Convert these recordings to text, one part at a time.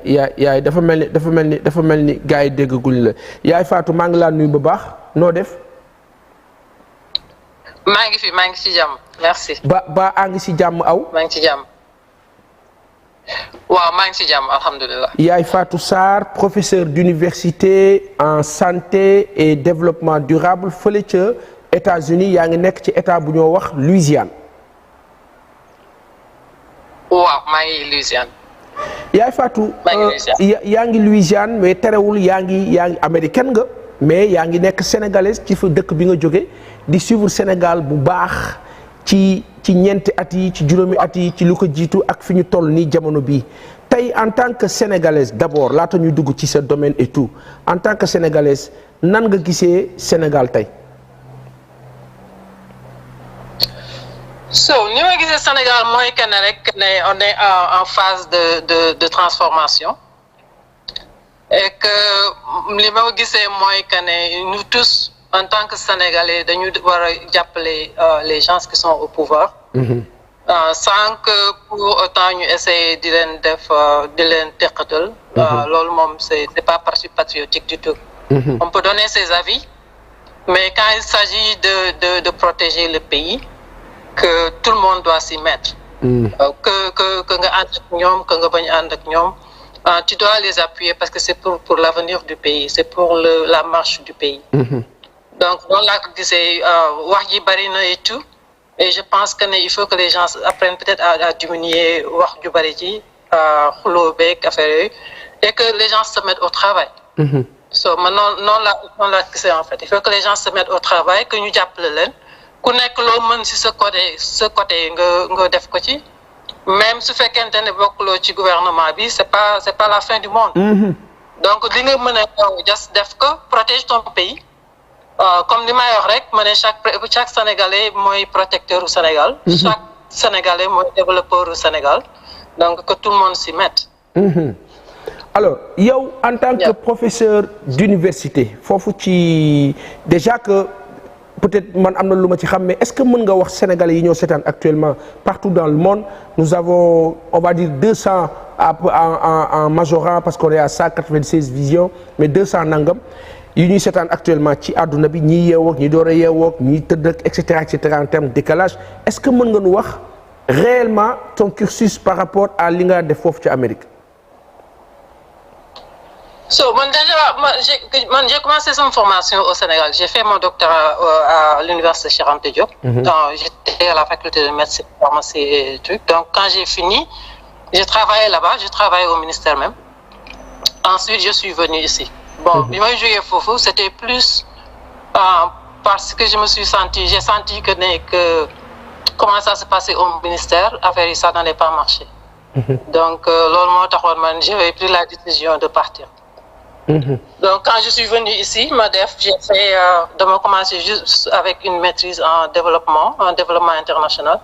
yaay dafa mel ni gars yi déggaguñ la yaay Fatou maa ngi laa nuyu bu baax noo def. maa ngi ci jàmm merci. ba a ngi ci jàmm aw. maa ngi ci jàmm. waaw maa ngi ci jàmm alhamdulilah. yaay Fatou Sarr professeur d'université en santé et développement durable fële ca États-Unis yaa ngi nekk ci état bu ñoo wax Louisiane. waaw maa ngi Louisiane. yaay Fatou yaa ngi Louisiane mais terewul yaa ngi américaine nga mais yaa ngi nekk sénégalaise ci fa dëkk bi nga jóge di suivre Sénégal bu baax ci ñeenti at yi ci juróomi at yi ci lu ko jiitu ak fi ñu toll nii jamono bii tey en tant que sénégalaise d'abord laata ñuy dugg ci sa domaine et tout en tant que sénégalaise nan nga gisee Sénégal tey. ni ma gisee Sénégal mooy que ne rek ne on est en phase de transformation et que li ma gisee mooy que ne nous tous en tant que Sénégalais dañu war a jàppale les gens qui sont au pouvoir. Sans que pour autant ñu essayer di leen teqatal. loolu moom c'est pas patriotique du tout. On peut donner ses avis mais quand il s'agit de protéger le pays. Que tout le monde doit s'y mettre. Que nga ànd ak ñoom que nga bañ a ànd ak ñoom tu dois les appuyer parce que c'est pour l'avenir du pays c'est pour la marche du pays. Donc loolu laa ko gisee wax ji bari na et tout et je pense que ne il faut que les gens apprennent peut-être à diminuer wax ju bari ji xuloo beeg affaire yooyu et que les gens se mettent au travail. So man noonu laa gisee en fait il faut que les gens se mettent au travail que ñu jàppale leen. ku nekk loo mën ci sa côté nga def ko ci même su fekkente ne bokkuloo ci gouvernement bi c'est pas la fin du monde. Donc li nga mën a just def ko protège ton pays comme li may wax rek ma ne chaque Sénégalais mooy protecteur au Sénégal. Chaque Sénégalais mooy développeur au Sénégal donc que tout le monde s'y mette. Alors yow en tant que professeur d'université foofu ci déjà que. Peut-être man am na lu ma ci xam mais est-ce que mën nga wax sénégalais yi ñoo seetaan actuellement partout dans le monde nous avons on va dire 200 en majorant parce qu'on est à 196 visions mais 200 nangam yi ñuy seetaan actuellement ci àdduna bi ñi yeewoo ak ñi door a yeewoo ak ñi tëdd ak et cetera en termes de décalage est-ce que mën nga nu wax réellement ton cursus par rapport à li nga def foofu ci Amérique. Man déjà j'ai commencé sama formation au Sénégal j'ai fait mon doctorat à l'université Cheikh Anta Diop. J'étais à la faculté de médecine pharmacie et trucs donc quand j'ai fini j'ai travaillé là-bas j'ai travaillé au ministère même ensuite je suis venu ici bon bi may jógee foofu c'était plus parce que j'ai senti que comment ça se passait au ministère affaire yi ça n'allait pas marcher donc loolu moo taxoon man j'avais pris la décision de partir. Donc quand je suis venue ici j'ai fait dama commencé juste avec une maîtrise en développement international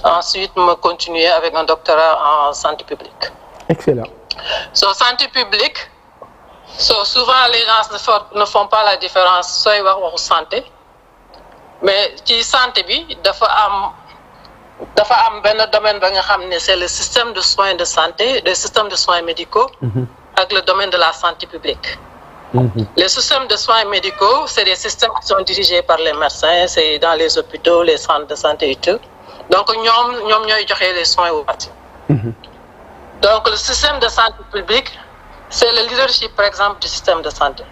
ensuite me continuer avec un doctorat en santé publique. Excellent. Santé publique souvent les gens ne font pas la différence sooy waxu santé mais ci santé bi dafa am benn domaine ba nga xam ne c'est le système de soins de santé le système de soins médicaux. Avec le domaine de la santé publique. Les systèmes de soins médicaux, c'est des systèmes qui sont dirigés par les médecins, c'est dans les hôpitaux, les centres de santé et tout. Donc, ñoom ñooy joxe les soins aux patients. Donc, le système de santé publique, c'est le leadership, par exemple, du système de santé.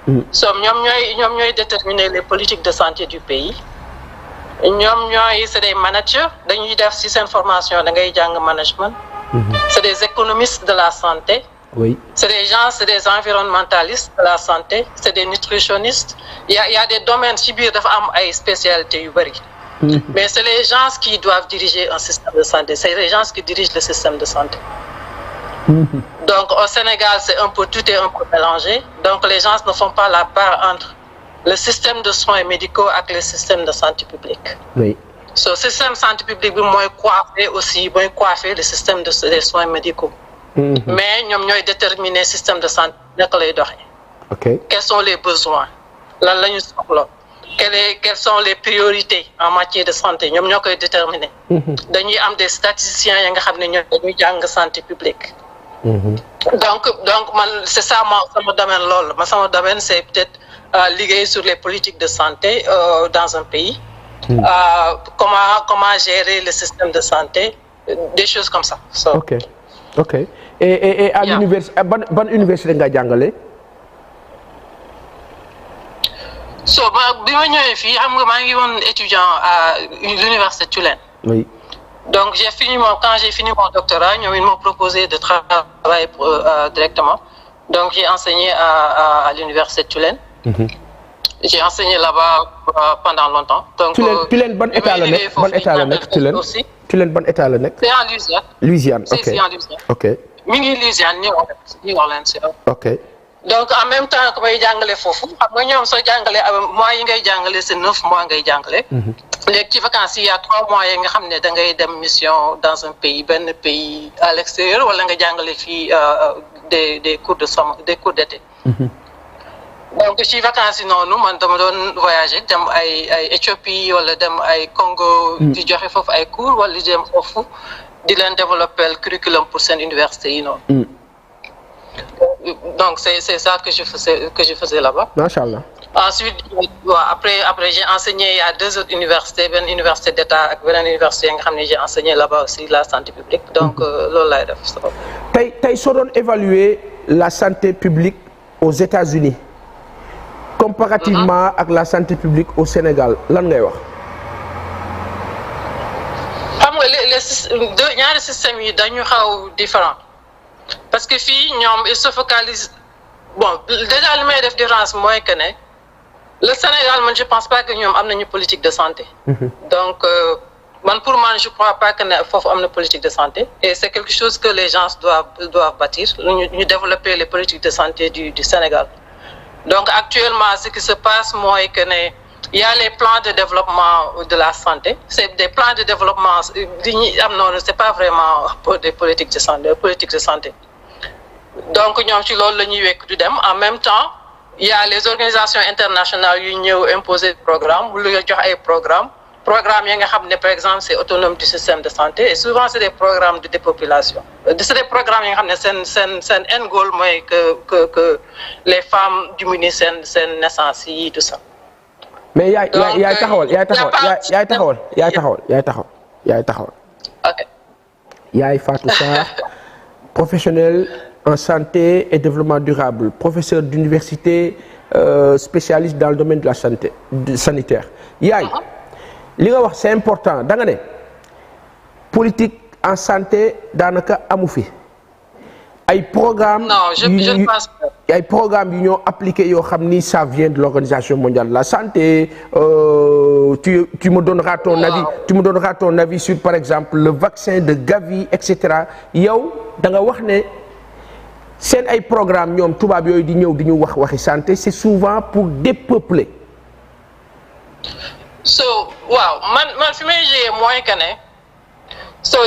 ñoom ñooy déterminer les politiques de santé du pays. C'est des managers, dañuy def ci seen formation da ngay jàng management. C'est des économistes de la santé. Oui. C'est des environnementalistes de la santé, c'est des nutritionnistes. Il y a des domaines ci biir dafa am ay spécialités yu bari. Mais c'est les gens qui doivent diriger un système de santé, c'est les gens qui dirigent le système de santé. Donc au Sénégal, tout est un peu mélangé. Donc les gens ne font pas la part entre le système de soins médicaux et le système de santé publique. Oui. Le système de santé publique bi mooy coiffer le système des soins médicaux. Mais ñoom ñooy déterminer système de santé naka lay doxee. Okay. Quels sont les besoins lan la ñu soxla quelles sont les priorités en matière de santé ñoom ñoo koy déterminer. Dañuy am des statisticiens yi nga xam ne ñoom dañuy jàng santé publique donc man c'est ça sama domaine loolu sama domaine c'est peut-être liggéey sur les politiques de santé dans un pays. Comment gérer le système de santé, des choses comme ça. So, ok et à l'université ban université nga jàngale. so bi ma ñëwee fii xam nga maa ngi woon étudiant à l'université Tulane. Oui. Donc quand j'ai fini mon doctorat, ils m'ont proposé de travailler directement. Donc j'ai enseigné à l'université de Tulane. J'ai enseigné là-bas pendant longtemps. Donc Tulane ban état la nekk Tulane aussi. Tulane ban état la nekk. C'est en Louisiane. Louisiane, ok. C'est en Louisiane. Ok. Mi ngi Louisiane, New Orleans. Ok. Donc en même temps que may jàngale foofu xam nga ñoom soo jàngalee mois yi ngay jàngale c'est 9 mois ngay jàngale. léegi ci vacances yi y a 3 mois yi nga xam ne da ngay dem mission dans un pays benn pays à l'extérieur wala nga jàngale fii des cours d'été. Donc ci vacances yi noonu man dama doon voyager dem ay Éthiopie wala dem ay Congo. di joxe foofu ay cours wala di dem foofu di leen développer le curriculum pour seen université yi noonu. Donc c'est ça que je faisais là-bas. Machallah. Ensuite après j'ai enseigné à 2 autres universités, benn université d'État ak beneen université nga xam ne j'ai enseigné là-bas aussi la santé publique. Donc loolu laay def. tey soo doon évaluer la santé publique aux États-Unis comparativement ak la santé publique au Sénégal lan ngay wax. xam nga ñaari systèmes yi dañu xaw différent. Parce que fii ñoom ils se focalisent déjà li may def différence mooy que ne le Sénégal man je pense pas que ñoom am nañu politique de santé. Donc pour moi je crois pas que ne foofu am na politique de santé et c'est quelque chose que les gens doivent bâtir ñu développer les politiques de santé du Sénégal. Donc actuellement ce qui se passe mooy que ne il y a les plans de développement de la santé c'est des plans de développement li ñuy am noonu c'est pas vraiment des politiques de santé. Donc ñoom ci loolu la ñuy wekk du dem en même temps il y a les organisations internationales yu ñëw imposer programme lu jox ay programmes yi nga xam ne par exemple c'est autonome du système de santé et souvent c'est des programmes de dépopulation c'est des programmes yi nga xam ne seen end goal mooy que les femmes diminuent seen naissance yi tout ça. Mais yaay taxawal. Ok. Yaay Fatou Sarr professionnel en santé et développement durable, professeur d'université, spécialiste dans le domaine de la santé sanitaire. Yaay li nga wax c'est important da nga ne politique en santé daanaka amu fi. ay programme non je pense pas. ay programme yu ñoo appliqué yoo xam ni ça vient de l'Organisation mondiale de la santé. Tu me donneras ton avis sur par exemple le vaccin de Gavi etc. yow da nga wax ne seen ay programme ñoom tubaab yooyu di ñëw di ñu waxi santé c'est souvent pour dépeupler. waaw man fi may jiyee mooy que ne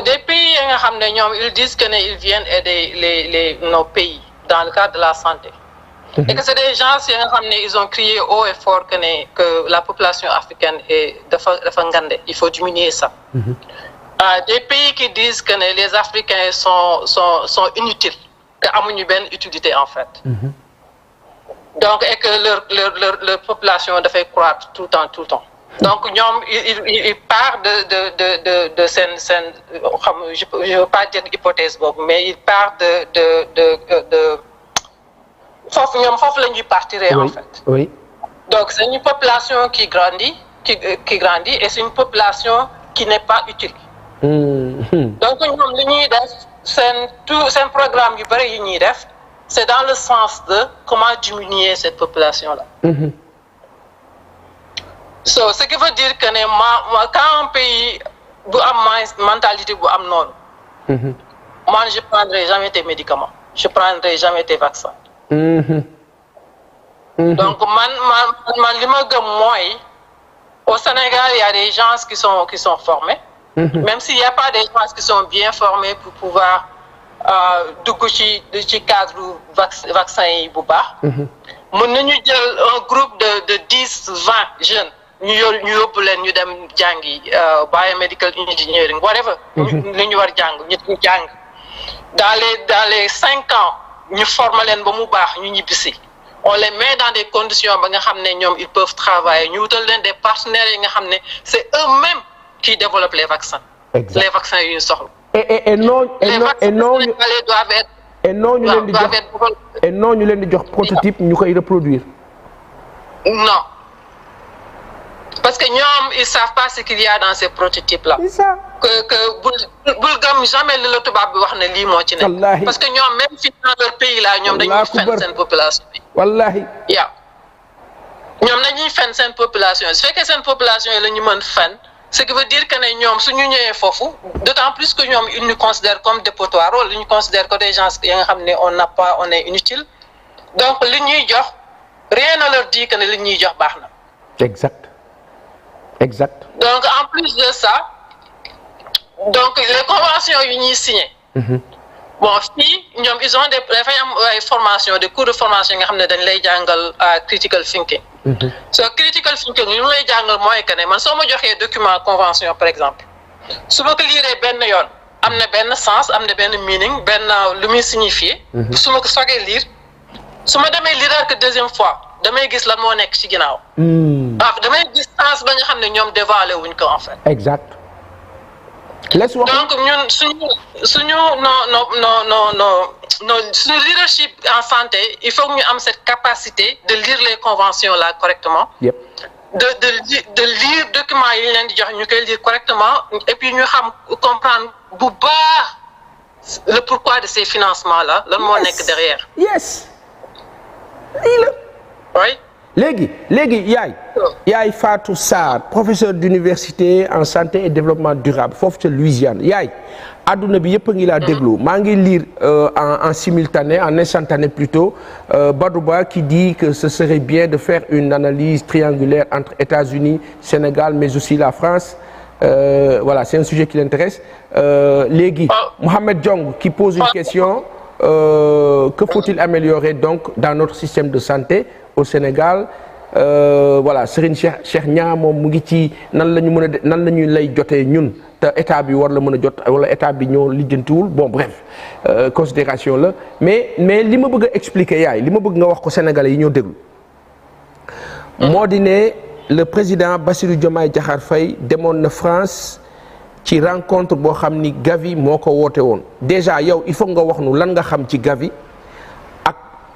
des pays yi nga xam ne ñoom ils disent que ne ils viennent aider nos pays dans le cadre de la santé. Et que c'est des gens yi nga xam ne ils ont crié haut et fort que la population africaine dafa ngande il faut diminuer ça. Des pays qui disent que ne les Africains sont inutiles que amuñu benn utilité en fait. Donc et que leur population dafay croître tout le temps. Donc ñoom il part de seen je veux pas dire hypothèse boobu mais il part de foofu la ñuy partir en fait. Oui. Donc c'est une population qui grandit et c'est une population qui n'est pas utile. Donc ñoom li ñuy def seen programme yu bari yu ñuy def c'est dans le sens de comment diminuer cette population là. Ce qui veut dire que ne quand un pays bu am mentalité bu am noonu. Moi je prendrai jamais tes médicaments je prendrai jamais tes vaccins. Donc man li ma gëm mooy au Sénégal il y a des gens qui sont formés. Même s'il y a pas des gens qui sont bien formés pour pouvoir dugg ci cadre vaccin yi bu baax. Mën nañu jël un groupe de 10-20 jeunes. ñu yóbbu leen ñu dem jàngi biomedical engineering whatever. li ñu war jàng ñu jàng dans les 5 ans ñu former leen ba mu baax ñu ñibbisi on les met dans des conditions ba nga xam ne ñoom ils peuvent travailler ñu wutal leen des partenaires yi nga xam ne c'est eux-mêmes qui développent les vaccins. Exact. Les vaccins yu ñu soxla. et non doivent être. et non ñu leen di jox et non ñu leen di jox prototype ñu koy reproduire. Non. Parce que ñoom ils savent pas ce qu'il y a dans ces prototypes là. C'est ça. que bul gëm jamais li la tubaab bi wax ne lii moo ci nekk. Wallahi. Parce que ñoom même si dans leur pays là ñoom dañuy fen seen population bi. Wallahi. yaa ñoom dañuy fen seen population su fekkee seen population yi la ñu mën fen ce qui veut dire que ne ñoom su ñu ñëwee foofu d'autant plus que ñoom ils nous considèrent comme dépotoir wala ils nous considèrent comme des gens yi nga xam ne on est inutile donc li ñuy jox rien ne leur dit que ne li ñuy jox baax na. Exact. Exact. Donc en plus de ça donc les conventions yu ñuy signé. Bon fii ñoom ils ont dafay am ay formation des cours de formation yi nga xam ne dañ lay jàngal critical thinking. So critical thinking li mu lay jàngal mooy que ne man soo ma joxee document convention par exemple su ma ko liiree benn yoon am na benn sens am na benn meaning benn lu muy signifier. su ma ko soogee lire su ma demee lire que deuxième fois damay gis lan moo nekk ci ginnaaw. waaw damay gis sens ba nga xam ne ñoom dévoilé wuñ ko en fait. Exact. Let's wax donc ñun suñu suñu leadership en santé il faut que ñu am cette capacité de lire les conventions là correctement. Yep. de lire documents yi ñu leen di jox ñu koy lire correctement et puis ñu xam comprendre bu baax le pourquoi de ces financements là lan moo nekk derrière. Yes. lii la. oui. léegi yaay Fatou Sarr professeur d'université en santé et développement durable foofu ca Louisiane yaay adduna bi yëpp a ngi laa déglu maa ngi lire en simultané en instantané plutôt Badouba qui dit que ce serait bien de faire une analyse triangulaire entre États-Unis Sénégal mais aussi la France voilà c'est un sujet qui l'intéresse léegi Mohamed Diong qui pose une question que faut-il améliorer donc dans notre système de santé au Sénégal voilà Serigne Cheikh Niang moom mu ngi ci nan la ñu mën a nan la ñuy lay jotee ñun te état bi war la mën a jot wala état bi ñoo lijjantiwul bon bref considération la mais li ma bëgg a expliquer yaay li ma bëgg nga wax ko Sénégalais yi ñoo déglu. moo di ne le président Bassirou Diomaye Diakhar Faye demoon na France ci rencontre boo xam ni Gavi moo ko woote woon déjà yow il faut nga wax nu lan nga xam ci Gavi.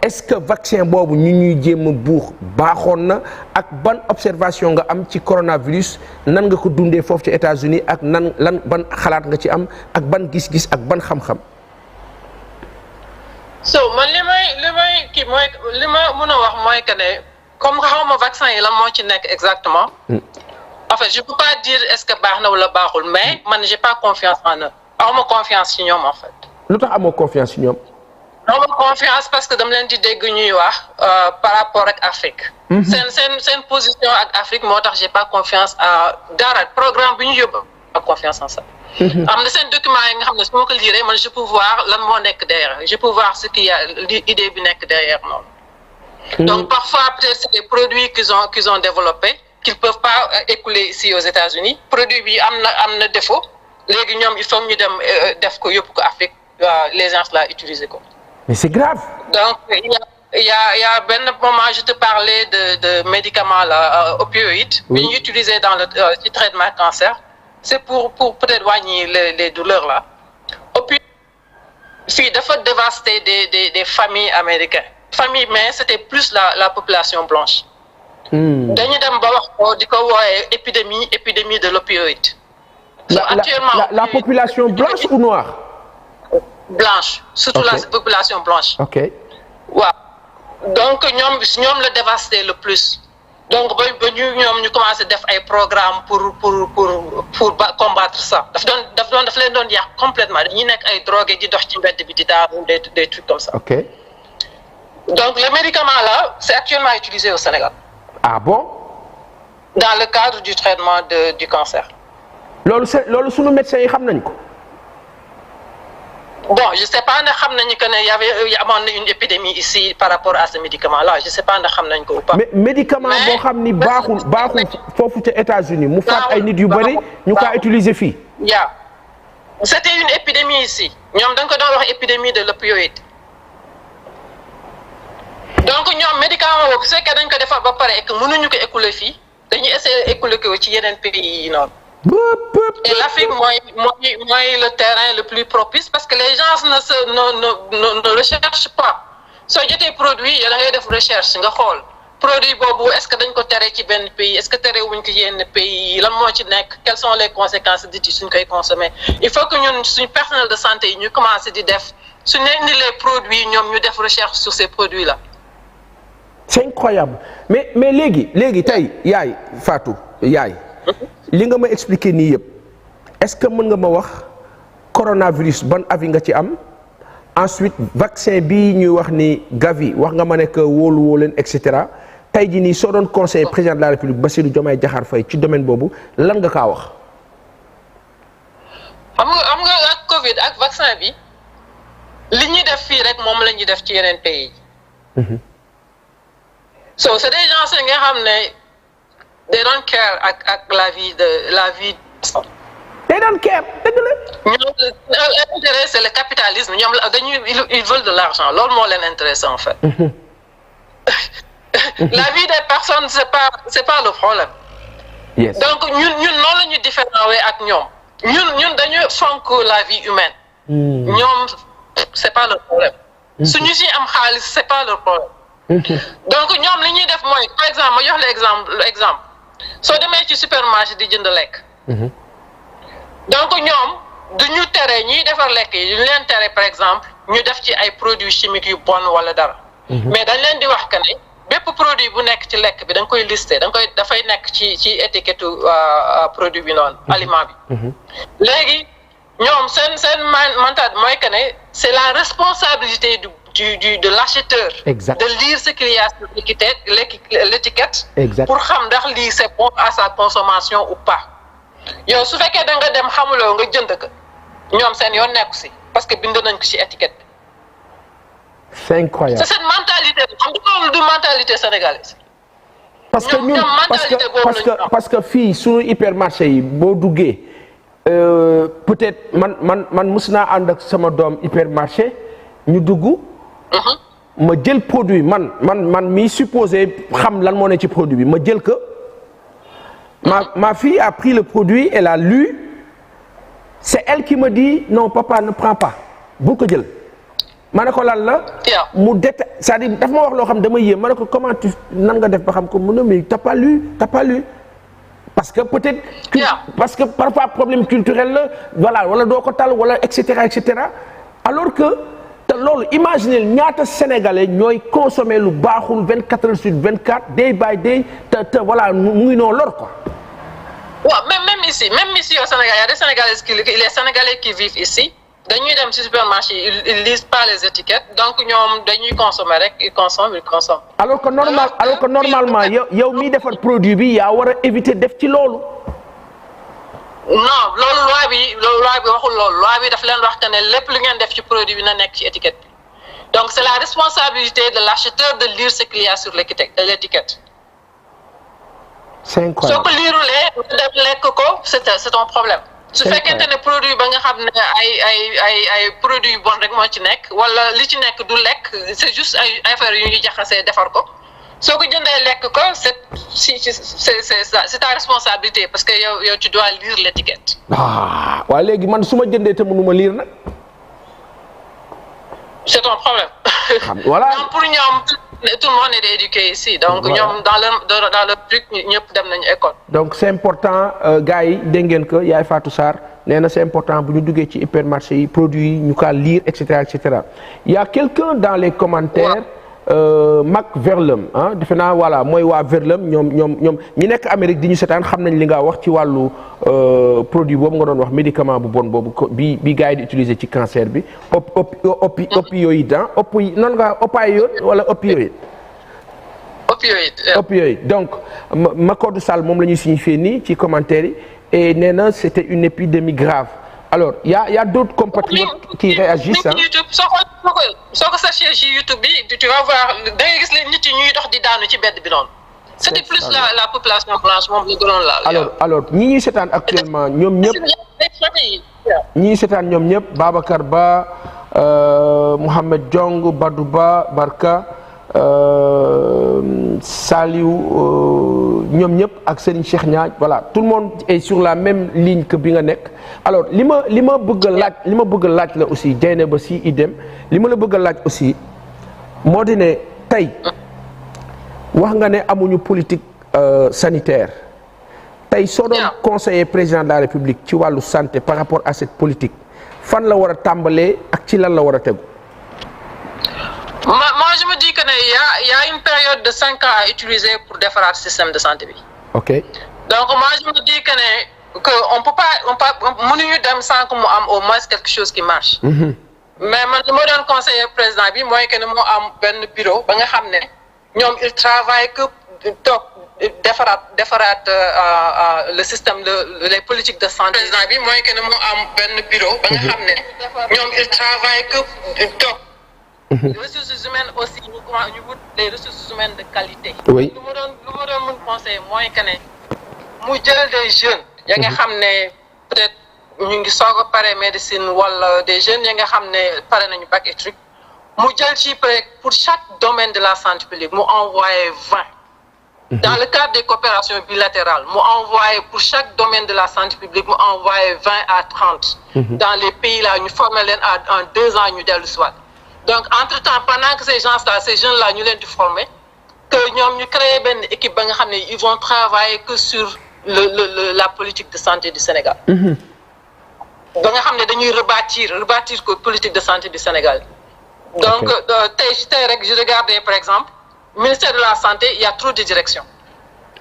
Est-ce que vaccin boobu ñu ñuy jéem a buux baaxoon na ak ban observation nga am ci coronavirus nan nga ko dundee foofu ci États-Unis ak ban xalaat nga ci am ak ban gis-gis ak ban xam-xam. so man li may kii mooy li ma mën a wax mooy que ne comme xaw ma vaccin yi la moo ci nekk exactement. En fait je peux pas dire est-ce que baax na wala baaxul mais man j'ai pas confiance en eux awma confiance ci ñoom en fait. lu tax amoo confiance ci ñoom. non confiance parce que dama leen di dégg ñuy wax par rapport ak Afrique. seen position ak Afrique moo tax j'ai pas confiance à dara programme bi ñu yóbbu pas confiance en ça. am na seen document yi nga xam ne su ma ko lire man je peux voir lan moo nekk derrière je peux voir ce qu'il y a idée bi nekk derrière noonu. Donc parfois peut-être c'est des produits qu'ils ont développés qu'ils peuvent pas écouler ici aux États-Unis produit bi am na défaut léegi ñoom il faut ñu dem def ko yóbbu ko Afrique les gens là utiliser ko. Mais c'est grave. Donc il y a benn moment je te parlais de médicaments là opioïdes. Oui. Bi ñu utilisé dans le ci traitement cancer. C'est pour peut-être wàññi les douleurs là. Opioïdes fii dafa dévaster des familles américaines. Famille mais c'était plus la population blanche. Dañu dem ba wax ko di ko wooyee épidémie de l'opioïde. Actuellement la population blanche ou noire? Blanche surtout okay. La population blanche. Ok. waaw donc ñoom la dévasté le plus donc ba ñu commencé def ay programme pour combattre ça daf leen doon yàq complètement dañuy nekk ay drogué di dox ci mbedd bi di daanu des trucs comme ça. Ok. Donc le médicament là c'est actuellement utilisé au Sénégal. Ah bon? Dans le cadre du traitement du cancer. loolu sunu médecins yi xam nañ ko. Bon, je sais pas ndax xam nañu que ne amoon na une épidémie ici par rapport à ce médicament-là je sais pas ndax xam nañ ko ou pas. mais médicament boo xam ni baaxul foofu ca États-Unis mu faat ay nit yu bari ñu kaa utiliser fii. Yeah. C'était une épidémie ici ñoom dañ ko doon wax épidémie de l'opioïde donc ñoom médicament boobu su fekkee dañ ko defar ba pare et que mënuñu ko écouler fii dañuy essayer écouler ko ci yeneen pays yi noonu. Et l'Afrique mooy le terrain le plus propice parce que les gens ne recherchent pas soo jotee produit yow da ngay def recherche nga xool produit boobu est-ce que dañ ko tere ci benn pays est-ce que tere wuñ ko yenn pays lan moo ci nekk quelles sont les conséquences dit suñ koy consommer il faut que ñun suñ personnel de santé yi ñu commencer di def su ne ni les produits ñoom ñu def recherche sur ces produits là. C'est incroyable mais léegi tey yaay Fatou yaay li nga ma expliquer nii yëpp est-ce que mën nga ma wax coronavirus ban avis nga ci am ensuite vaccin bi ñuy wax ni Gavi wax nga ma ne que wóolu leen et cetera tey jii nii soo doon conseil président de la République Bassirou Diomaye Diakhar Faye ci domaine boobu lan nga kaa wax. xam nga ak Covid ak vaccin bi li ñuy def fii rek moom la ñuy def ci yeneen pays yi. so c'est des gens nga xam ne they don't care ak la vie. they don't care dëgg la. ñoom l'intérêt c'est le capitalisme ñoom ils veulent de l'argent loolu moo leen intéressé en fait. La vie des personnes c'est pas le problème. Yes. Donc ñun noonu la ñu différencier ak ñoom ñun dañu fonk la vie humaine. ñoom c'est pas le problème. suñu si am xaalis c'est pas le problème. Donc ñoom li ñuy def mooy par exemple ma jox la exemple soo demee ci supermarché di jënd lekk. Donc ñoom duñu tere ñiy defar lekk yi duñu leen tere par exemple ñu def ci ay produits chimiques yu bon wala dara. Mais dañ leen di wax que ne bépp produit bu nekk ci lekk bi da nga koy lister dafay nekk ci étiquette produit bi noonu aliment bi. Léegi ñoom seen mental mooy que ne c'est la responsabilité de l'acheteur. Exact. De lire ce qu'il y a sur l'étiquette. Exact. Pour xam ndax lii c'est bon à sa consommation ou pas. yow su fekkee da nga dem xamuloo nga jënd ko ñoom seen yoon nekku si parce que bind nañ ko ci étiquette bi. C'est incroyable. C'est cette mentalité xam nga loolu du mentalité sénégalaise. parce que ñun parce que fii suñu hypermarché yi boo duggee peut-être man mës naa ànd ak sama doom hypermarché ñu dugg. ma jël produit man mi supposé xam lan moo ne ci produit bi ma jël ko. Ma fille a pris le produit, elle a lu. C'est elle qui me dit non papa ne prends pas bul ko jël. ma ne ko lan la. mu déta c'est-à-dire daf ma wax loo xam dama yéem ma ne ko comment tu nan nga def ba xam ko mu ne mais t'as pas lu parce que peut-être. parce que parfois problème culturel la voilà wala doo ko tal wala et cetera alors que te loolu imaginez ñaata sénégalais ñooy consommer lu baaxul 24 heures sur 24 day by day te voilà mu ngi noo lor quoi. waaw même ici au Sénégal il y a des Sénégalais qui vivent ici dañuy dem ci supermarché ils lisent pas les étiquettes donc ñoom dañuy consommer rek ils consomment. alors que normalement yow miy defar produit bi yaa war a éviter def ci loolu. non loolu loi bi waxul loolu loi bi daf leen wax que ne lépp lu ngeen def ci produit bi na nekk ci étiquette bi donc c'est la responsabilité de l'acheteur de lire ce qu'il y a sur l'étiquette. C'est incroyable. soo ko liirulee nga dem lekk ko c'est ton problème. su fekkente ne produit ba nga xam ne ay produits bon rek moo ci nekk wala li ci nekk du lekk c'est juste ay affaires yu ñuy jaxasee defar ko soo ko jëndee lekk ko c'est ta responsabilité parce que yow tu dois lire l'étiquette. waaw léegi man su ma jëndee te mënuma lire nag. c'est ton problème. Voilà. Donc pour ñoom tout le monde est éduqué ici donc ñoom dans le truc ñëpp dem nañu école. donc c'est important gars yi dégg ngeen ko yaay Fatou Sarr nee na c'est important bu ñu duggee ci hypermarché yi produits yi ñu kaa lire et cetera il y a quelqu'un dans les commentaires. Mac Verlem ah defe naa voilà mooy waa Verlem ñoom ñi nekk Amérique di ñu seetaan xam nañ li nga wax ci wàllu produit boobu nga doon wax médicament bu bon boobu bi gars yi di utiliser ci cancer bi opioïde noonu nga opioïde wala opioïde. opioïde donc Macodou Sall moom la ñuy signifier nii ci commentaire yi et nee na c'était une épidémie grave. Alors, il y a d'autres compatriotes qui réagissent. YouTube, soo ko sachet ci YouTube bi tu vas voir da ngay gis les nit yi ñuy dox di daanu ci bedd bi noonu. C'était plus la population blanche moom la gënoon laal. Alors ñi ñuy seetaan actuellement ñoom ñëpp. ñii seetaan ñoom ñëpp Babacar Ba Mohamed Diong Badou Ba Barka Saliou ñoom ñëpp ak Serigne Cheikh Niang voilà tout le monde est sur la même ligne que bi nga nekk. alors li ma bëgg a laaj la aussi Dieyna ba si idem li ma la bëgg a laaj aussi moo di ne tey wax nga ne amuñu politique sanitaire tey soo doon conseiller président de la République ci wàllu santé par rapport à cette politique fan la war a tàmbalee ak ci lan la war a tegu. Moi, je me dis qu'il y a une période de 5 ans à utiliser pour défaire le système de santé. Ok. Donc, moi, je me dis qu'on ne peut pas, sans qu'on ait au moins quelque chose qui marche. Mais moi, je me conseiller président, moi, que nous avons un bureau, ils travaillent que défaire le système, les politiques de santé. Président, moi, que nous avons un bureau, ils travaillent que les ressources humaines aussi, nous des ressources humaines de qualité. Oui. Nous avons conseil moins que nous des jeunes. Il y a peut-être nous sommes parés médecine ou des jeunes qui ont paré dans bac et truc. Nous pour chaque domaine de la santé publique, nous envoyons 20. Dans le cadre des coopérations bilatérales, nous envoyons pour chaque domaine de la santé publique, nous envoyons 20 à 30. Dans les pays là, nous formons en 2 ans, nous devons. Donc, entre-temps, pendant que ces jeunes-là, nous les formons, que nous créons une équipe, ils vont travailler que sur la politique de santé du Sénégal. Donc, nous allons rebâtir la politique de santé du Sénégal. Donc, je regardais, par exemple, le ministère de la Santé, il y a trop de directions.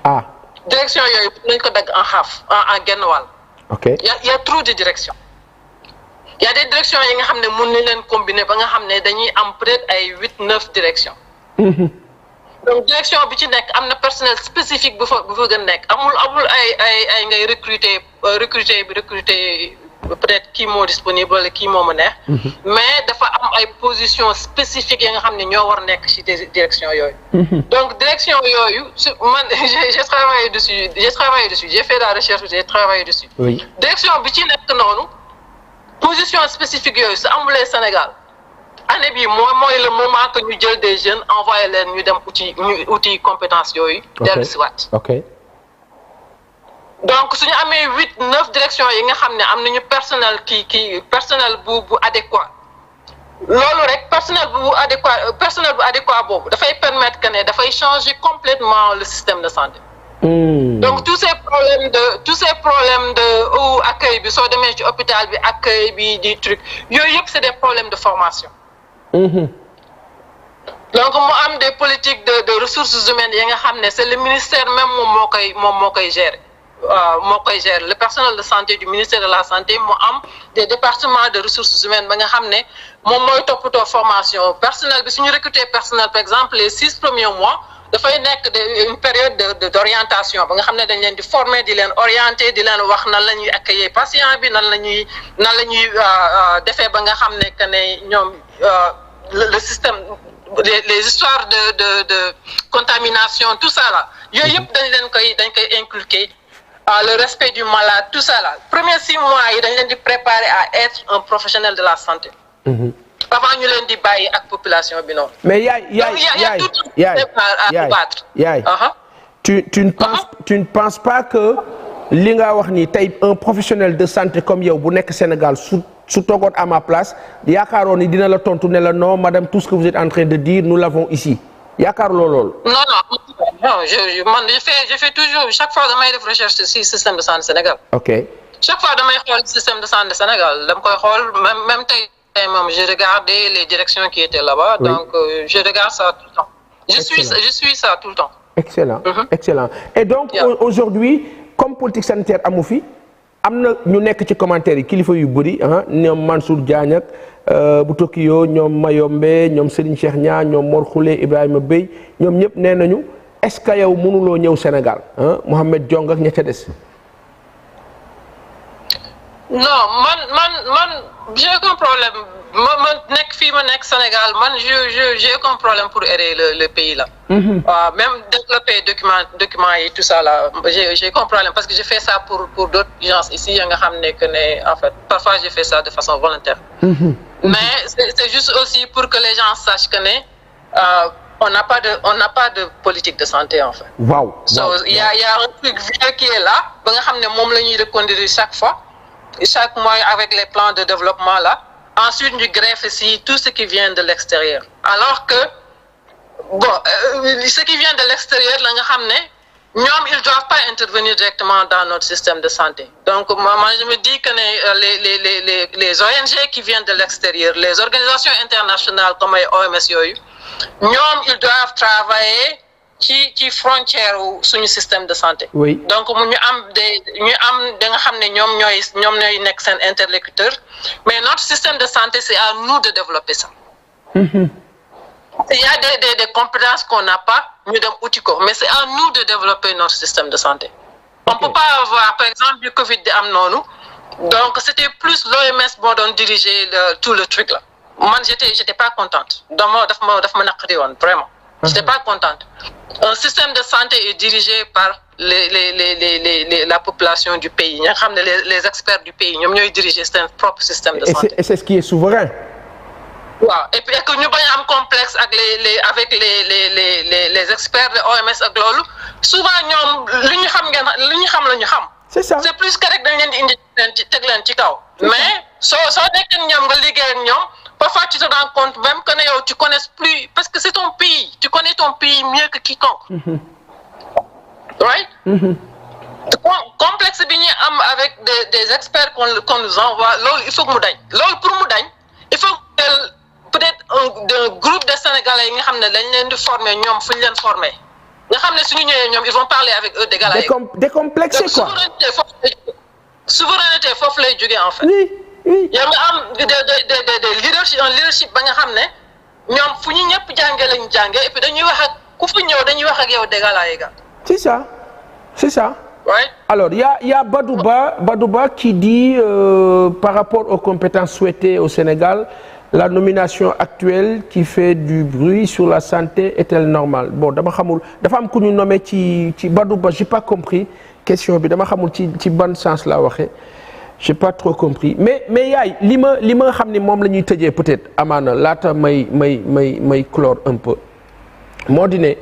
Ah. Direction, il y a en Genoual. Ok. Il y a trop de directions. Il y a des directions qui sont combinées, peut-être 8-9 directions. Donc, direction, il y a un personnel spécifique pour recruter peut-être qui est disponible, qui est mené. Mais il y a une position spécifique qui est dans les directions. Donc, direction, j'ai travaillé dessus. J'ai fait la recherche, j'ai travaillé dessus. Oui. Direction, position spécifique, c'est le Sénégal. Année bi moi le moment que nous jël des jeunes envoyer les ñu dem outils compétences yoyu dellu ci wat. OK. Donc suñu amé 8-9 directions yi nga xamné am nañu personnel personnel bu adéquat. Lolu rek personnel bu adéquat bobu da fay permettre que da fay changer complètement le système de santé. Donc tous ces problèmes de accueil bi so démé ci hôpital bi accueil bi di truc yoy yep c'est des problèmes de formation. Donc mo am des politiques de ressources humaines yi nga xamné c'est le ministère même mo koy gérer. Le personnel de santé du ministère de la santé mo am des départements de ressources humaines ba nga xamné mom moy toppatoo formation personnel bi suñu recruter personnel par exemple les 6 premiers mois dafay nekk une période d'orientation ba nga xam ne dañ leen di former di leen orienter di leen wax nan la ñuy accueillir patient bi nan la ñuy defee ba nga xam ne que ne ñoom le système les histoires de contamination tout ça là yooyu yëpp dañ koy inculquer le respect du malade tout ça là premiers 6 mois yi dañ leen di préparer à être un professionnel de la santé. Avant ñu leen di bàyyi ak population bi non. Mais yaay tu ne penses pas que li nga wax ni tey un professionnel de santé comme yow bu nekk Sénégal su toogoon à ma place yaakaaroon ni dina la tontu ne la non madame tout ce que vous êtes en train de dire nous l'avons ici yaakaaruloo loolu. Non je fais toujours chaque fois damay def recherche ci système de santé Sénégal. OK. Chaque fois damay xool système de santé Sénégal dama koy xool même tey. J'ai regardé les directions qui étaient là-bas, oui. Donc je regarde ça tout le temps. Je suis ça tout le temps. Excellent, excellent. Et donc aujourd'hui, comme politique sanitaire amu fi, amna ñu nekk ci commentaire yi kilifa yu bëri ñoom Mansour Diagne ak bu Tokyo ñoom Mayombe ñoom Serigne Cheikh Niang ñoom Mor Khoule Ibrahima Bey ñoom ñëpp nee nañu est-ce que yow mënuloo ñëw Sénégal Mohamed Diong ak ña ca des. non man j'ai aucun problème ma nekk fii ma nekk Sénégal man j'ai aucun problème pour aider le pays là. Même développer documents yi tout ça là j'ai aucun problème parce que j'ai fait ça pour d'autres gens ici ya nga xam ne que ne en fait parfois j'ai fait ça de façon volontaire. Mais c'est juste aussi pour que les gens sachent que ne on n'a pas de politique de santé en fait. Waaw. So il y a un truc vieux qui est là ba nga xam ne moom la ñuy reconduire chaque fois. Chaque mois avec les plans de développement là ensuite ñu greffe ici tout ce qui vient de l'extérieur alors que bon ce qui vient de l'extérieur la nga xam ne ñoom ils doivent pas intervenir directement dans notre système de santé donc moi je me dis que ne les ONG qui viennent de l'extérieur les organisations internationales comme ay OMS yooyu ñoom ils doivent travailler ci frontière wu suñu système de santé. Oui. Donc ñu am da nga xam ne ñoom ñooy nekk seen interlocuteur mais notre système de santé c'est à nous de développer ça. Il y a des compétences qu'on n'a pas ñu dem uti ko mais c'est à nous de développer notre système de santé. On peut pas avoir par exemple du Covid di am noonu donc c'était plus l'OMS moo doon diriger tout le truc là man j'étais pas contente daf ma naqari woon vraiment. J'étais pas contente. Un système de santé est dirigé par la population du pays ñi nga xam ne les experts du pays ñoom ñooy diriger seen propre système de santé. Et c'est ce qui est souverain. waaw et puis que ñu bañ a am complexe ak les experts de OMS ak loolu souvent ñoom li ñu xam la ñu xam. C'est ça. C'est plus que rek dañ leen di indi teg leen ci kaw. Mais soo nekkee ñoom nga liggéey ak ñoom. Parfois, tu te rends compte même que tu connais plus, parce que c'est ton pays. Tu connais ton pays mieux que quiconque. Right? Complexe bi ñu am avec des experts qu'on nous envoie, il faut que mu dañ. Loolu pour mu dañ, il faut que peut-être un groupe de Sénégalais yi nga xam ne dañ leen di former ñoom fu ñu leen former. nga xam ne suñu ñëwee ñoom ils vont parler avec eux d'égal à égal. Décomplexé quoi. Souveraineté foofu lay jógee en fait. Oui. yaa nga am un leadership ba nga xam ne ñoom fu ñu ñëpp jàngee lañu jàngee et puis dañuy wax ak ku fi ñëw dañuy wax ak yow d'égal à égal. C'est ça. Ouais. Alors il y a Badouba qui dit par rapport aux compétences souhaitées au Sénégal la nomination actuelle qui fait du bruit sur la santé est-elle normale bon dama xamul dafa am ku ñu nommé ci Badouba j'ai pas compris question bi dama xamul ci ban sens la waxee. J'ai pas trop compris mais yaay li ma xam ne moom la ñuy tëjee peut-être amaana laata may clore un peu moo di ne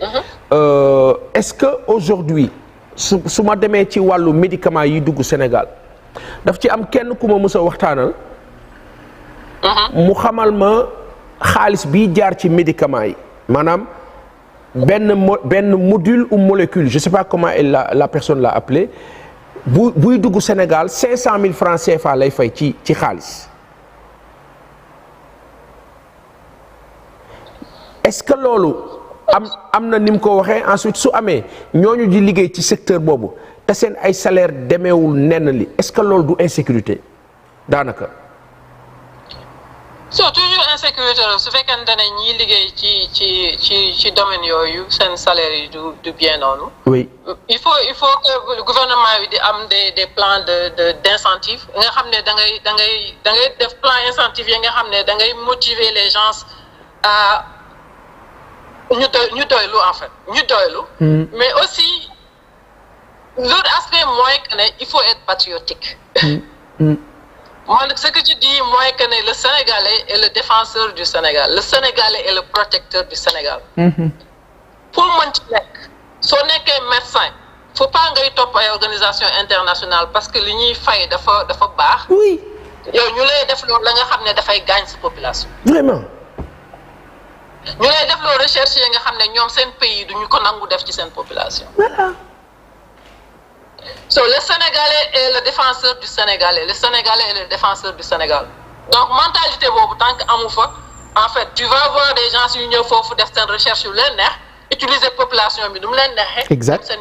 est-ce que aujourd'hui su ma demee ci wàllu médicaments yi dugg Sénégal daf ci am kenn ku ma mës a waxtaanal mu xamal ma xaalis bi jaar ci médicaments yi maanaam benn module ou molécule je sais pas comment la personne l'a appelé buy dugg Sénégal 500 000 francs CFA lay fay ci xaalis est-ce que loolu am na ni mu ko waxee ensuite su amee ñooñu di liggéey ci secteur boobu te seen ay salaire demeewul nenn li est-ce que loolu du insécurité daanaka. so toujours insécurité la su fekkente ne ñiy liggéey ci domaine yooyu seen salaire yi du bien noonu. Oui. Il faut que le gouvernement bi di am des plans d'incentive nga xam ne da ngay def plan incentive yi nga xam ne da ngay motiver les gens à ñu doylu en fait ñu doylu. Mais aussi l'autre aspect mooy que ne il faut être patriotique. Moi, ce que je dis, moi, que le Sénégalais est le défenseur du Sénégal. Le Sénégalais est le protecteur du Sénégal. Pour moi, si on n'est qu'un médecin, il ne faut pas que top à organisation internationale parce que l'Union fait de bar. Oui. Nous avons gagner cette population. Vraiment. Nous avons recherché un pays de nous ci cette population. Voilà. So, le Sénégalais est le défenseur du Sénégalais. Le Sénégalais est le défenseur du Sénégal. Donc, mentalité, tant qu'amour, en fait, tu vas voir des gens qui font des recherches sur les nerfs, utiliser la population, mais nous les exact.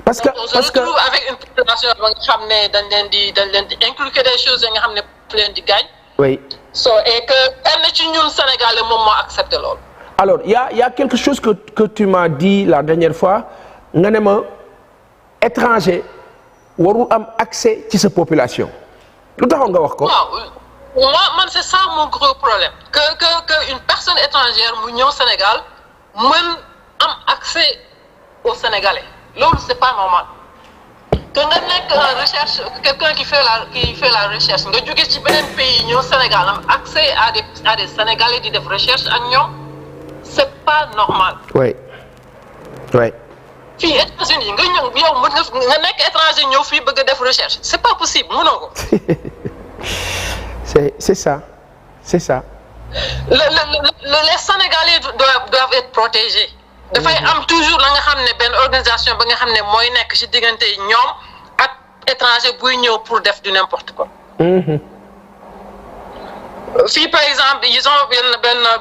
Parce que on se retrouve avec une population qui inculquer des choses qui ont plein de gagne. Oui. So, et que nous, Sénégalais, le moment accepter l'autre. Alors, il y a quelque chose que tu m'as dit la dernière fois. Étranger warul am accès ci sa population lu taxoon nga wax ko. waaw man c'est ça mon gros problème que une personne étrangère mu ñëw Sénégal mën am accès aux Sénégalais loolu c'est pas normal que nga nekk en recherche quelqu'un qui fait la recherche nga jóge ci beneen pays ñëw Sénégal am accès à des Sénégalais di def recherche ak ñoom c'est pas normal. oui. fii États-Unis nga ñëw yow mën nga nekk étranger ñëw fii bëgg a def recherche c'est pas possible mënoo ko. c'est ça. Les Sénégalais doivent être protégés. dafay am toujours la nga xam ne benn organisation ba nga xam ne mooy nekk ci diggante ñoom ak étranger buy ñëw pour def du n'importe quoi. fii par exemple ils ont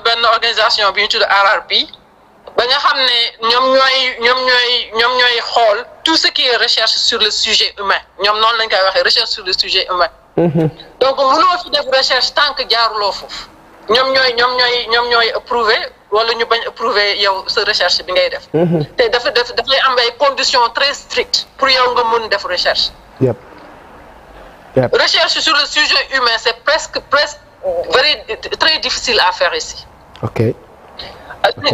benn organisation bi ñu tudd RRP ba nga xam ne ñoom ñooy xool tout ce qui est recherche sur le sujet humain ñoom noonu lañ koy waxee recherche sur le sujet humain. donc mënoo fi def recherche tant que jaaruloo foofu ñoom ñooy approuvé wala ñu bañ approuvé yow sa recherche bi ngay def. te dafay am ay conditions très strictes pour yow nga mën def recherche. recherche sur le sujet humain c'est presque très difficile à faire ici. ok.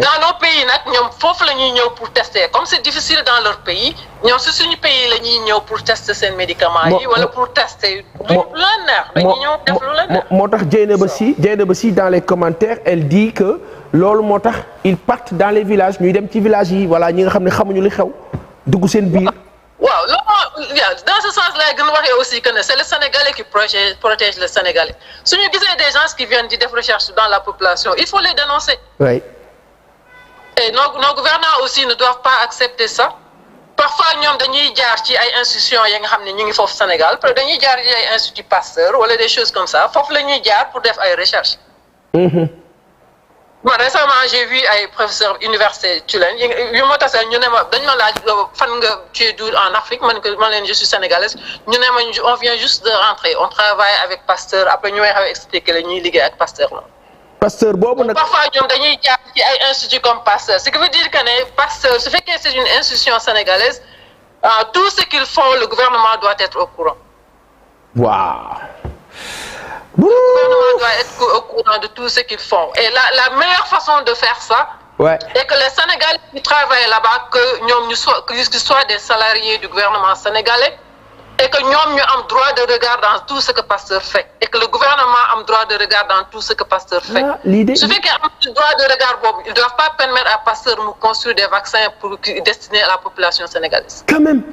dans nos pays nag ñoom foofu la ñuy ñëw pour tester comme c'est difficile dans leur pays ñoom si suñu pays la ñuy ñëw pour tester seen médicaments yi wala pour tester lu la neex dañuy ñëw def lu la neex moo tax Dieynaba si dans les commentaires elle dit que loolu moo tax ils partent dans les villages ñuy dem ci villages yi voilà ñi nga xam ne xamuñu li xew dugg seen biir. waaw loolu dans ce sens là gën a waxee aussi que ne c'est le Sénégalais qui protège le Sénégalais suñu gisee des gens qui viennent di def recherche dans la population il faut les dénoncer. oui. Et nos gouvernants aussi ne doivent pas accepter ça parfois ñoom dañuy jaar ci ay institutions yi nga xam ne ñu ngi foofu Sénégal peut dañuy jaar ci ay institut Pasteur wala des choses comme ça foofu la ñuy jaar pour def ay recherche. Moi récemment j'ai vu ay professeurs université Tulane yu ma tasee ñu ne ma dañ ma laaj fan nga tu es d'où en Afrique man leen je suis sénégalaise ñu ne ma on vient juste de rentrer on travaille avec Pasteur après ñu may xaw expliquer la ñuy liggéey ak Pasteur la. Pasteur boobu nag parfois ñoom dañuy jaar ci ay instituts comme Pasteur ce qui veut dire que ne Pasteur su fekkee c'est une institution sénégalaise tout ce qu'ils font le gouvernement doit être au courant. waaw. Le gouvernement doit être au courant de tout ce qu'ils font et la meilleure façon de faire ça. est que les Sénégalais qui travaillent là-bas que ñoom qu'ils soient des salariés du gouvernement sénégalais. et que ñoom ñu am droit de regard dans tout ce que Pasteur fait et que le gouvernement am droit de regard dans tout ce que Pasteur fait. su fekkee am droit de regard boobu ils doivent pas permettre à Pasteur mu construire des vaccins pour destinés à la population sénégalaise. quand même.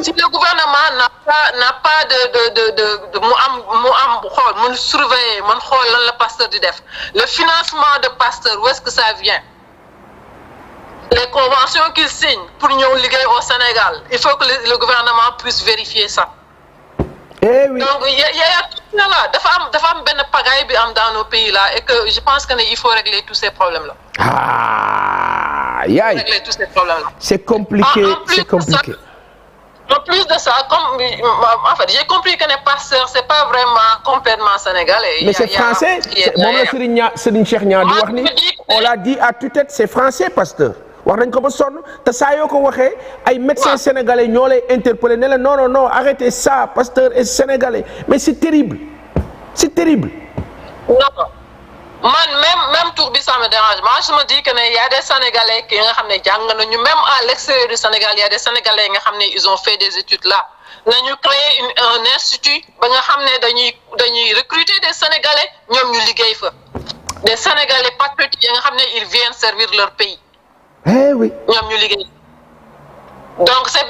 si le gouvernement n'a pas de mu am xool mun surveiller mun xool lan la Pasteur di def le financement de Pasteur où est-ce que ça vient. Les conventions qu'ils signent pour ñëw liggéey au Sénégal il faut que le gouvernement puisse vérifier ça. Eh oui. Donc il y a tout ça là dafa am benn pagaille bi am dans nos pays là et que je pense que il faut régler tous ces problèmes là. Régler tous ces problèmes là. C'est compliqué. En plus de ça comme en fait j'ai compris que ne Pasteur c'est pas vraiment complètement sénégalais. Mais c'est français moom la Serigne Cheikh Niang di wax ni on l'a dit à tue-tête c'est français Pasteur. wax nañ ko ba sonn te saa yoo ko waxee ay médecins sénégalais ñoo lay interpeller ne la non arrêtez ça Pasteur est sénégalais mais c'est terrible. non même tour bi ça me dérange moi je me dis que ne y a des sénégalais qui nga xam ne jàng nañu même à l'extérieur du Sénégal y a des sénégalais nga xam ne ils ont fait des études là nañu créer un institut ba nga xam ne dañuy recruter des sénégalais ñoom ñu liggéey fa des sénégalais patriotes yi nga xam ne ils viennent servir leur pays. Eh oui. ñoom ñu liggéey donc ces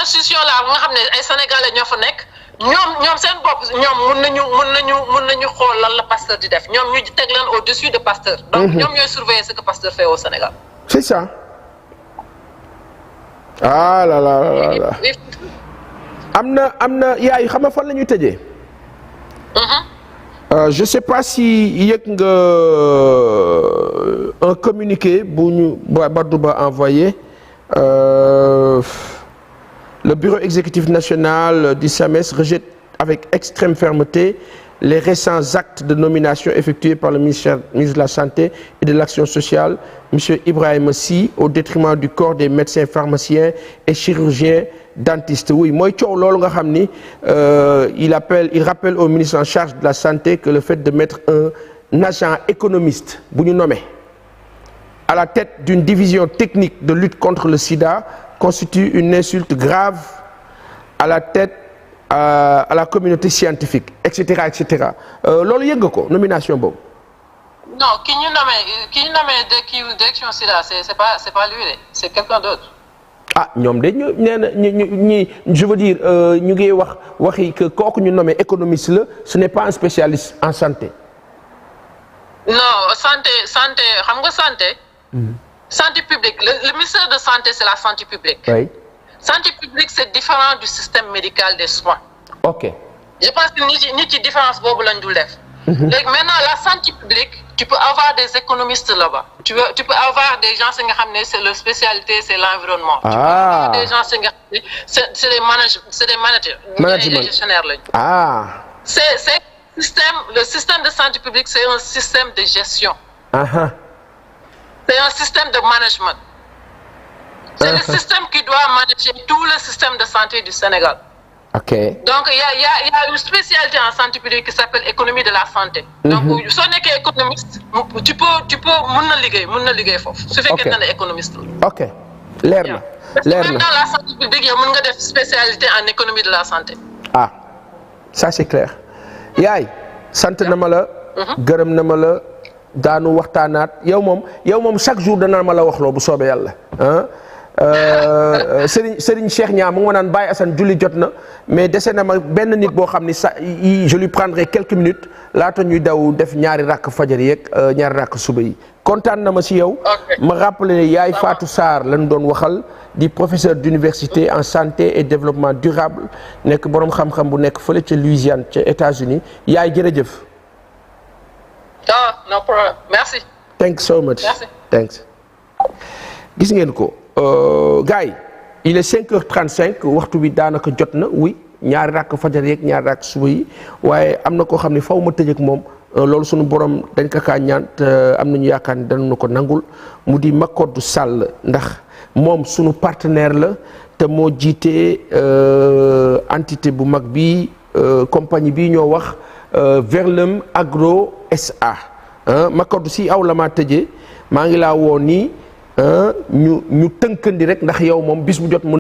institutions là nga xam ne ay sénégalais ñoo fa nekk ñoom seen bopp ñoom mun nañu xool lan la Pasteur di def ñoom ñu teg leen au-dessus de Pasteur. donc ñoom ñooy surveiller ce que Pasteur fait au Sénégal. c'est ça. ah là là. am na yaay xam nga fan la ñuy tëjee. Je sais pas si yëg nga un communiqué bu ñu Badou Ba envoyé le bureau exécutif national du SAMES rejette avec extrême fermeté les récents actes de nomination effectués par le ministre de la Santé et de l'Action sociale, M. Ibrahima Sy, au détriment du corps des médecins, pharmaciens et chirurgiens dentiste oui mooy coow loolu nga xam ni il rappelle au ministre en charge de la santé que le fait de mettre un agent économiste bu ñu nommé à la tête d'une division technique de lutte contre le sida constitue une insulte grave à la tête à la communauté scientifique et cetera loolu yëg nga ko nomination boobu. non ki ñu nommé direction sida c'est pas lui c'est quelqu'un d'autre. ah ñoom de ñu nee na ñi je veux dire ñu ngi waxi que kooku ñu nommé économiste la ce n'est pas un spécialiste en santé. non santé xam nga santé. Santé publique le ministère de santé c'est la santé publique. oui. Santé publique c'est différent du système médical des soins. ok. je pense que nit ci différence boobu lañ dul def. léegi maintenant la santé publique tu peux avoir des économistes là-bas. tu peux avoir des gens yi nga xam ne c'est leur spécialité c'est l'environnement. tu peux avoir des gens yi nga xam ne c'est des managers. des gestionnaires lañu. c'est le système de santé publique c'est un système de gestion. C'est un système de management. C'est le système qui doit manager tout le système de santé du Sénégal. Ok. Donc il y a une spécialité en santé publique qui s'appelle économie de la santé. Donc soo nekkee économiste tu peux mun na liggéey foofu. su fekkee ne économiste la. ok leer na. même dans la santé publique yow mun nga def spécialité en économie de la santé. ah ça c'est clair. yaay sant na ma la. gërëm na ma la. daanu waxtaanaat yow moom chaque jour dana ma la waxloo bu soobee yàlla Serigne Cheikh Niang mu ngi ma naan Baye Assane julli jot na mais dese na ma benn nit boo xam ni je lui prendrai quelques minutes laata ñuy daw def ñaari rakk fajar yeeg ñaari rakk suba yi kontaan na ma si yow. ma rappelé yaay Fatou Sarr lañ doon waxal di professeur d'université en santé et développement durable nekk borom xam-xam bu nekk fële ca Louisiane ca États-Unis yaay jërëjëf. no problem merci. thanks so much. Merci. Thanks. gis ngeen ko gars yi il est 5h35 waxtu bi daanaka jot na oui ñaari rakk fajar yeeg ñaari rakk suba yi waaye am na koo xam ne faw ma tëj ak moom loolu sunu borom dañ ko kaa ñaan te am nañu yaakaar ne danañu ko nangul mu di Macodou Sall ndax moom sunu partenaire la te moo jiite entité bu mag bi compagnie bi ñoo wax Verlem Agro SA Macodou si aw la maa tëjee maa ngi laa woo nii ñu tënkandi rek ndax yow moom bis bu jot